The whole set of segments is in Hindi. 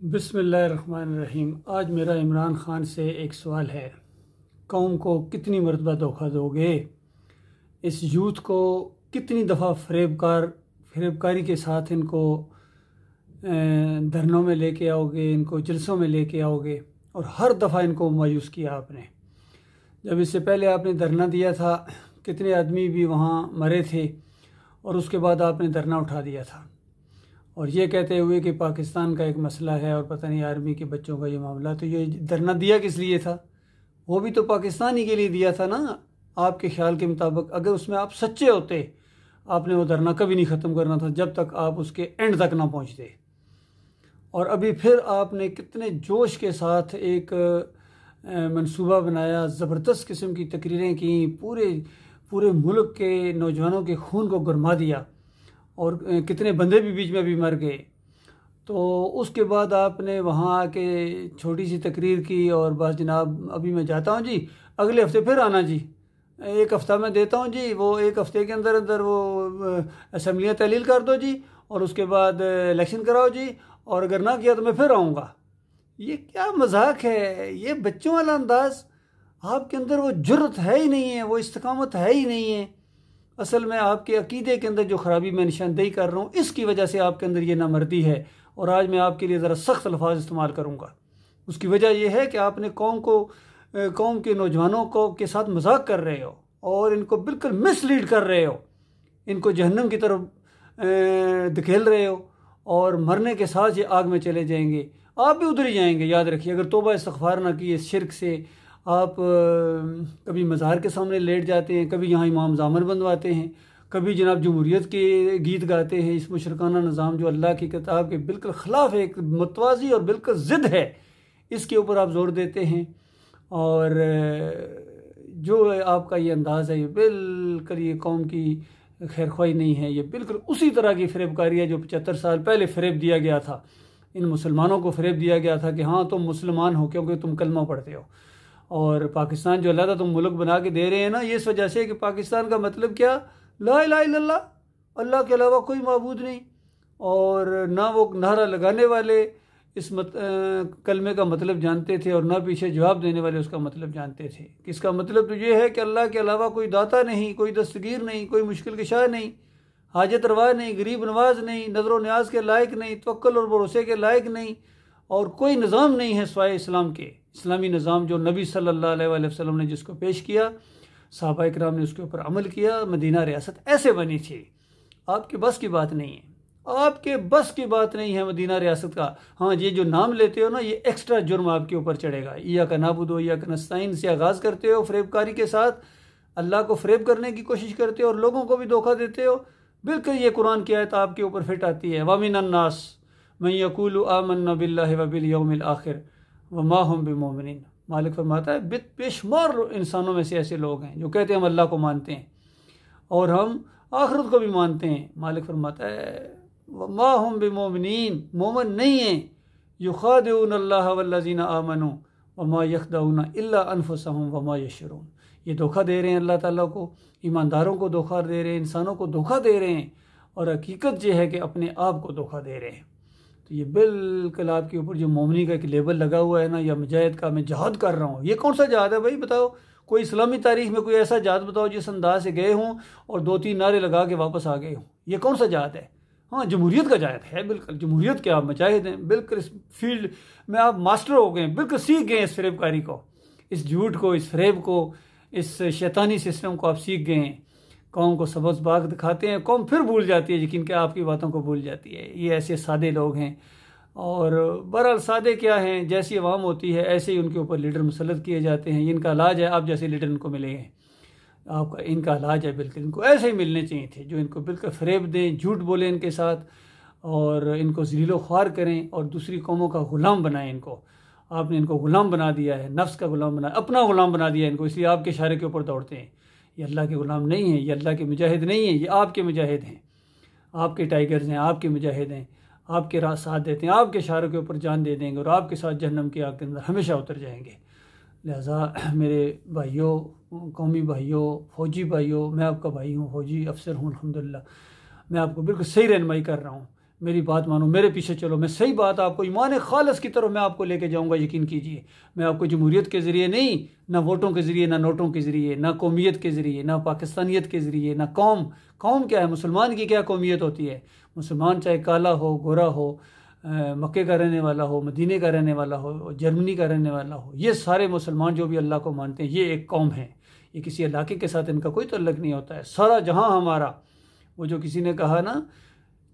बिस्मिल्लाहिर्रहमानिर्रहीम। आज मेरा इमरान ख़ान से एक सवाल है, कौम को कितनी मरतबा धोखा दोगे? इस यूथ को कितनी दफ़ा फरेबकारी के साथ इनको धरनों में लेके आओगे, इनको जलसों में लेके आओगे, और हर दफ़ा इनको मायूस किया आपने। जब इससे पहले आपने धरना दिया था, कितने आदमी भी वहाँ मरे थे, और उसके बाद आपने धरना उठा दिया था, और ये कहते हुए कि पाकिस्तान का एक मसला है और पता नहीं आर्मी के बच्चों का ये मामला। तो ये धरना दिया किस लिए था? वो भी तो पाकिस्तान ही के लिए दिया था ना। आपके ख्याल के मुताबिक अगर उसमें आप सच्चे होते, आपने वो धरना कभी नहीं ख़त्म करना था जब तक आप उसके एंड तक ना पहुँचते। और अभी फिर आपने कितने जोश के साथ एक मंसूबा बनाया, ज़बरदस्त किस्म की तकरीरें की, पूरे मुल्क के नौजवानों के खून को गरमा दिया, और कितने बंदे भी बीच में भी मर गए। तो उसके बाद आपने वहाँ आके छोटी सी तकरीर की और बस जनाब अभी मैं जाता हूँ जी, अगले हफ्ते फिर आना जी, एक हफ़्ता मैं देता हूँ जी, वो एक हफ़्ते के अंदर अंदर वो असम्बलियाँ तहलील कर दो जी, और उसके बाद इलेक्शन कराओ जी, और अगर ना किया तो मैं फिर आऊँगा। ये क्या मजाक है? ये बच्चों वाला अंदाज़। आपके अंदर वो जुर्रत है ही नहीं है, वो इस्तिकामत है ही नहीं है। असल में आपके अकीदे के अंदर जो ख़राबी मैं निशानदेही कर रहा हूँ, इसकी वजह से आपके अंदर ये नामर्दी है। और आज मैं आपके लिए ज़रा सख्त अल्फाज इस्तेमाल करूँगा। उसकी वजह यह है कि आपने कौम के नौजवानों को के साथ मजाक कर रहे हो, और इनको बिल्कुल मिसलीड कर रहे हो, इनको जहन्नम की तरफ धकेल रहे हो, और मरने के साथ ये आग में चले जाएंगे। आप भी उधर ही जाएंगे, याद रखिए। अगर तौबा इस्तग़फ़ार ना किए इस शिरक से, आप कभी मज़ार के सामने लेट जाते हैं, कभी यहाँ इमाम ज़ामन बनवाते हैं, कभी जनाब जमहूरियत के गीत गाते हैं। इस मुशरकाना निज़ाम जो अल्लाह की किताब के बिल्कुल ख़िलाफ़ है, एक मुतवाज़ी और बिल्कुल ज़िद है, इसके ऊपर आप ज़ोर देते हैं। और जो आपका ये अंदाज़ है, ये बिल्कुल ये कौम की खैर ख्वाही नहीं है। ये बिल्कुल उसी तरह की फरेबकारी है जो 75 साल पहले फ़रेब दिया गया था। इन मुसलमानों को फ़रेब दिया गया था कि हाँ तुम मुसलमान हो क्योंकि तुम कलमा पढ़ते हो। और पाकिस्तान जो अल्लाह तुम मुल्क बना के दे रहे हैं ना, ये इस वजह से कि पाकिस्तान का मतलब क्या? ला इलाहा इल्लल्लाह, अल्लाह के अलावा कोई माबूद नहीं। और ना वो नारा लगाने वाले इस कलमे का मतलब जानते थे, और ना पीछे जवाब देने वाले उसका मतलब जानते थे। इसका मतलब तो ये है कि अल्लाह के अलावा कोई दाता नहीं, कोई दस्तगीर नहीं, कोई मुश्किल कुशा नहीं, हाजत रवा नहीं, गरीब नवाज नहीं, नज़र न्याज के लायक नहीं, तवक्कुल और भरोसे के लायक नहीं, और कोई निज़ाम नहीं है सिवाय इस्लाम के। इस्लामी निज़ाम जो नबी सल्लल्लाहु अलैहि वसल्लम ने जिसको पेश किया, सहाबा इकराम ने उसके ऊपर अमल किया, मदीना रियासत ऐसे बनी थी। आपके बस की बात नहीं है, आपके बस की बात नहीं है मदीना रियासत का। हाँ, ये जो नाम लेते हो ना, ये एक्स्ट्रा जुर्म आपके ऊपर चढ़ेगा। इय्याका नाबुदु इय्याका नस्तईन से आगाज़ करते हो, फरेबकारी के साथ अल्लाह को फरेब करने की कोशिश करते हो और लोगों को भी धोखा देते हो। बिल्कुल ये कुरान की आयत आपके ऊपर फिट आती है, वमिनन्नास मन यक़ूलु आमन्ना बिल्लाहि व बिल यौमिल आखिर व मा हुम बिमुमिनीन। मालिक फरमाता है बेशुमार इंसानों में से ऐसे लोग हैं जो कहते हैं हम अल्लाह को मानते हैं और हम आखिरत को भी मानते हैं। मालिक फरमाता है मा हुम बिमुमिनीन, मोमिन नहीं है। युखादिऊन अल्लाह वल्लज़ीना आमनू व मा यख़दऊन इल्ला अनफुसहुम व मा यशऊरून। ये धोखा दे रहे हैं अल्लाह ताला को, ईमानदारों को धोखा दे रहे हैं, इंसानों को धोखा दे रहे हैं, और हकीकत ये है कि अपने आप को धोखा दे रहे हैं। तो ये बिल्कुल आपके ऊपर जो मोमिनी का एक लेबल लगा हुआ है ना, या मुजाहिद का, मैं जहाद कर रहा हूँ, ये कौन सा जहाद है भाई? बताओ, कोई इस्लामी तारीख में कोई ऐसा जहाद बताओ जिस अंदाज से गए हों और 2-3 नारे लगा के वापस आ गए हों। ये कौन सा जहाद है? हाँ, जमहूरियत का जहाद है बिल्कुल। जमहूरियत के आप मुजाहिद हैं, बिल्कुल इस फील्ड में आप मास्टर हो गए, बिल्कुल सीख गए इस फरेबकारी को, इस झूठ को, इस फरेब को, इस शैतानी सिस्टम को आप सीख गए हैं। कौम को सबक बाग दिखाते हैं, कौम फिर भूल जाती है, यकीन के आपकी बातों को भूल जाती है। ये ऐसे सादे लोग हैं। और बहरहाल सादे क्या हैं, जैसी अवाम होती है ऐसे ही उनके ऊपर लीडर मुसल्लत किए जाते हैं। इनका इलाज है, आप जैसे लीडर इनको मिलेंगे, आपका इनका इलाज है बिल्कुल। इनको ऐसे ही मिलने चाहिए थे जो इनको बिल्कुल फरेब दें, झूठ बोलें इनके साथ, और इनको ज़लीलो ख्वार करें और दूसरी कौमों का ग़ुलाम बनाएं इनको। आपने इनको ग़ुलाम बना दिया है, नफ्स का ग़ुलाम बना, अपना ग़ुलाम बना दिया इनको, इसलिए आपके इशारे के ऊपर दौड़ते हैं। ये अल्लाह के ग़ुलाम नहीं है, ये अल्लाह के मुजाहिद नहीं है, ये आपके मुजाहिद हैं, आपके टाइगर्स हैं, आपके मुजाहिद हैं, आपके राह साथ देते हैं, आपके इशारों के ऊपर जान दे देंगे और आपके साथ जहन्नम की आग के अंदर हमेशा उतर जाएंगे। लिहाजा मेरे भाइयों, कौमी भाइयों, फ़ौजी भाइयों, मैं आपका भाई हूँ, फ़ौजी अफसर हूँ अल्हम्दुलिल्लाह। मैं आपको बिल्कुल सही रहनुमाई कर रहा हूँ। मेरी बात मानो, मेरे पीछे चलो, मैं सही बात आपको ईमान खालिस की तरफ मैं आपको लेके जाऊंगा, यकीन कीजिए। मैं आपको जमहूरियत के ज़रिए नहीं, ना वोटों के ज़रिए, ना नोटों के ज़रिए, ना कौमियत के ज़रिए, ना पाकिस्तानियत के ज़रिए, ना कौम क्या है, मुसलमान की क्या कौमियत होती है। मुसलमान चाहे काला हो, गोरा हो, मक्के का रहने वाला हो, मदीने का रहने वाला हो, जर्मनी का रहने वाला हो, ये सारे मुसलमान जो भी अल्लाह को मानते हैं, ये एक कौम है। ये किसी इलाके के साथ इनका कोई तल्लुक़ नहीं होता है। सारा जहां हमारा, वो जो किसी ने कहा ना,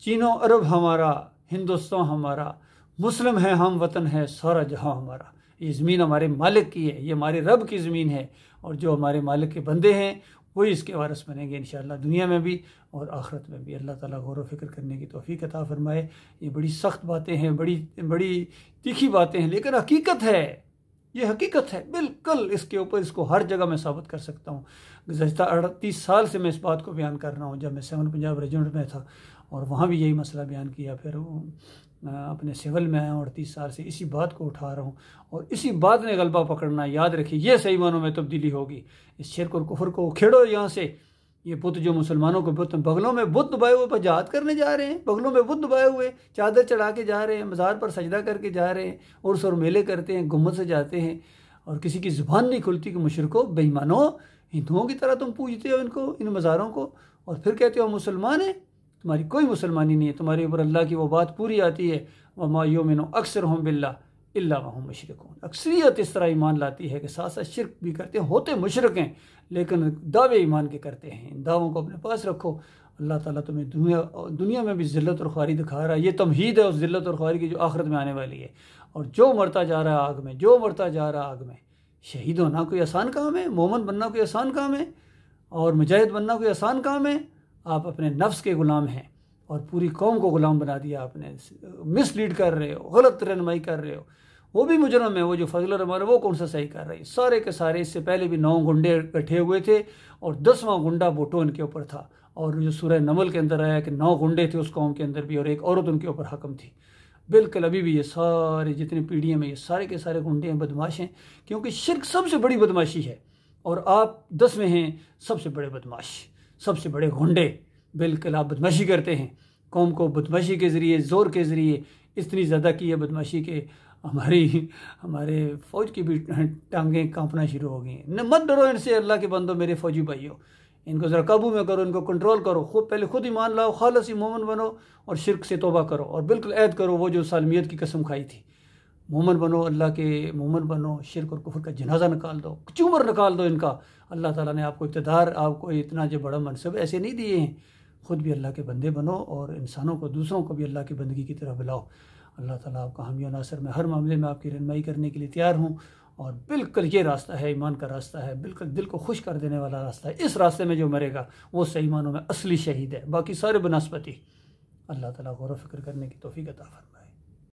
चीनो अरब हमारा, हिंदुस्तान हमारा, मुस्लिम है हम, वतन है सारा जहां हमारा। ये ज़मीन हमारे मालिक की है, ये हमारे रब की ज़मीन है, और जो हमारे मालिक के बंदे हैं वही इसके वारिस बनेंगे इंशाअल्लाह, दुनिया में भी और आखिरत में भी। अल्लाह ताला गौर व फिक्र करने की तौफीक अता फरमाए। ये बड़ी सख्त बातें हैं, बड़ी तीखी बातें हैं, लेकिन हकीकत है, ये हकीकत है बिल्कुल। इसके ऊपर इसको हर जगह मैं साबित कर सकता हूँ। गुज़श्ता 38 साल से मैं इस बात को बयान कर रहा हूँ। जब मैं 7 पंजाब रेजिमेंट में था और वहाँ भी यही मसला बयान किया, फिर अपने सिविल में आया, 38 साल से इसी बात को उठा रहा हूँ, और इसी बात ने गलबा पकड़ना। याद रखिए, ये सही मानों में तब्दीली होगी। इस शिर्क और कुफर को उखेड़ो यहाँ से। ये बुत जो मुसलमानों के बुत, बगलों में बुत दबाए हुए पर जहाद करने जा रहे हैं, बगलों में बुत दबाए हुए चादर चढ़ा के जा रहे हैं, मज़ार पर सजदा करके जा रहे हैं, उर्स और मेले करते हैं, गुम्मत से जाते हैं, और किसी की ज़ुबान नहीं खुलती कि मुशरिकों, बेईमानों, हिंदुओं की तरह तुम पूजते हो इनको, इन मज़ारों को, और फिर कहते हो मुसलमान है। तुम्हारी कोई मुसलमानी नहीं है, तुम्हारे ऊपर अल्लाह की वो बात पूरी आती है, वमा युमिनु अक्सरुहुम बिल्लाह इल्ला वहुम मुशरिकून। अक्सरियत इस तरह ईमान लाती है कि साथ साथ शिरक भी करते हैं, होते मुशरिक हैं, लेकिन दावे ईमान के करते हैं। इन दावों को अपने पास रखो। अल्लाह ताला तुम्हें दुनिया में भी ज़िल्लत और ख्वारी दिखा रहा है। ये तमहीद है उस ज़िल्लत और ख्वारी की जो आखिरत में आने वाली है। और जो मरता जा रहा है आग में, जो मरता जा रहा है आग में, शहीद होना कोई आसान काम है, मोमन बनना कोई आसान काम है, और मुजाहिद बनना कोई आसान काम है। आप अपने नफ्स के ग़ुलाम हैं और पूरी कौम को ग़ुलाम बना दिया आपने। मिसलीड कर रहे हो, गलत रहनुमाई कर रहे हो। वो भी मुजरम है, वो जो फजल रहमान है, वो कौन सा सही कर रहे हैं। सारे के सारे इससे पहले भी 9 गुंडे इकट्ठे हुए थे, और 10वां गुंडा भुट्टो इनके ऊपर था। और जो सूरह नमल के अंदर आया कि 9 गुंडे थे उस कौम के अंदर भी, और एक औरत उनके ऊपर हकम थी। बिल्कुल अभी भी ये सारे जितनी पीढ़ियाँ में ये सारे के सारे गुंडे हैं, बदमाश हैं, क्योंकि शिर्क सबसे बड़ी बदमाशी है, और आप 10वें हैं सबसे बड़े बदमाश, सबसे बड़े गुंडे। बिल्कुल आप बदमाशी करते हैं, कौम को बदमाशी के ज़रिए, ज़ोर के ज़रिए इतनी ज़्यादा की है बदमाशी के हमारे फ़ौज की भी टांगें कांपना शुरू हो गई। न मत डरो इनसे, अल्लाह के बंदो, मेरे फ़ौजी भाइयों, इनको ज़रा काबू में करो, इनको कंट्रोल करो। पहले खुद ईमान लाओ, खालिस मोमन बनो, और शिरक से तौबा करो, और बिल्कुल ऐद करो वो जो सालमियत की कसम खाई थी। मोमन बनो, अल्लाह के मोमन बनो, शिरक और कुफर का जनाजा निकाल दो, चूमर निकाल दो इनका। अल्लाह ताला ने आपको इक़्तिदार, आपको इतना जो बड़ा मनसब ऐसे नहीं दिए हैं। खुद भी अल्लाह के बंदे बनो, और इंसानों को, दूसरों को भी अल्लाह की बंदगी की तरफ बुलाओ। अल्लाह ताला आपका हामी और नासर, मैं हर मामले में आपकी रहनुमाई करने के लिए तैयार हूँ। और बिल्कुल ये रास्ता है, ईमान का रास्ता है, बिल्कुल दिल को खुश कर देने वाला रास्ता है। इस रास्ते में जो मरेगा वो सही मानों में असली शहीद है, बाकी सारे बनस्पति। अल्लाह ताला गौर व फिक्र करने की तौफीक अता फरमाए।